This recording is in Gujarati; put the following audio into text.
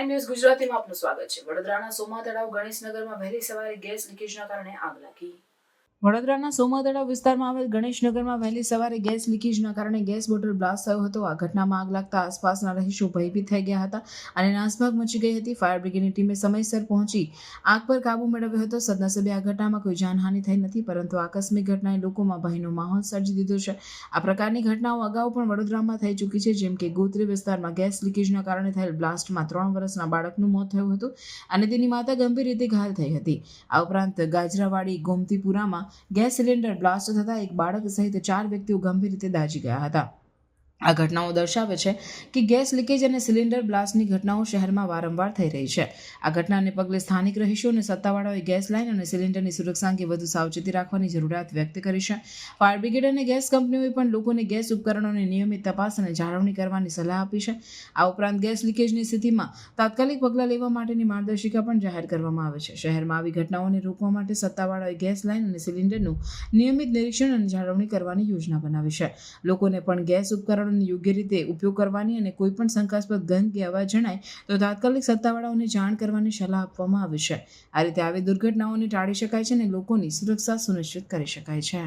પ્રાઇમ ન્યૂઝ ગુજરાતીમાં આપનું સ્વાગત છે। વડોદરાના સોમા તળાવ ગણેશનગરમાં વહેલી સવારે ગેસ લીકેજના કારણે આગ લાગી। વડોદરાના સોમા તળાવ વિસ્તારમાં આવેલ ગણેશનગરમાં વહેલી સવારે ગેસ લીકેજના કારણે ગેસ બોટલ બ્લાસ્ટ થયો હતો। આ ઘટનામાં આગ લાગતા આસપાસના રહીશો ભયભીત થઈ ગયા હતા અને નાસભાગ મચી ગઈ હતી। ફાયર બ્રિગેડની ટીમે સમયસર પહોંચી આગ પર કાબુ મેળવ્યો હતો। સદનસીબે આ ઘટનામાં કોઈ જાનહાનિ થઈ નથી, પરંતુ આકસ્મિક ઘટનાએ લોકોમાં ભયનો માહોલ સર્જી દીધો છે। આ પ્રકારની ઘટનાઓ અગાઉ પણ વડોદરામાં થઈ ચૂકી છે, જેમ કે ગોત્રી વિસ્તારમાં ગેસ લીકેજના કારણે થયેલ બ્લાસ્ટમાં 3 વર્ષના બાળકનું મોત થયું હતું અને તેની માતા ગંભીર રીતે ઘાયલ થઈ હતી। આ ઉપરાંત ગાજરાવાડી ગોમતીપુરામાં ગેસ સિલિન્ડર બ્લાસ્ટ થતા એક બાળક સહિત 4 વ્યક્તિઓ ગંભીર રીતે દાઝી ગયા હતા। આ ઘટનાઓ દર્શાવે છે કે ગેસ લીકેજ અને સિલિન્ડર બ્લાસ્ટની ઘટનાઓ શહેરમાં વારંવાર થઈ રહી છે। આ ઘટનાને પગલે સ્થાનિક રહીશો અને સત્તાવાળાઓએ ગેસ લાઇન અને સિલિન્ડરની સુરક્ષા અંગે વધુ સાવચેતી રાખવાની જરૂરિયાત વ્યક્ત કરી છે। ફાયર બ્રિગેડ અને ગેસ કંપનીઓએ પણ લોકોને ગેસ ઉપકરણોની નિયમિત તપાસ અને જાળવણી કરવાની સલાહ આપી છે। આ ઉપરાંત ગેસ લીકેજની સ્થિતિમાં તાત્કાલિક પગલાં લેવા માટેની માર્ગદર્શિકા પણ જાહેર કરવામાં આવે છે। શહેરમાં આવી ઘટનાઓને રોકવા માટે સત્તાવાળાઓએ ગેસ લાઇન અને સિલિન્ડરનું નિયમિત નિરીક્ષણ અને જાળવણી કરવાની યોજના બનાવી છે। લોકોને પણ ગેસ ઉપકરણો યોગ્ય રીતે ઉપયોગ કરવાની અને કોઈ પણ શંકાસ્પદ ગંધ કે અવાજ જણાય તો તાત્કાલિક સત્તાવાળાઓને જાણ કરવાની સલાહ આપવામાં આવી છે। આ રીતે આવી દુર્ઘટનાઓને ટાળી શકાય છે અને લોકોની સુરક્ષા સુનિશ્ચિત કરી શકાય છે।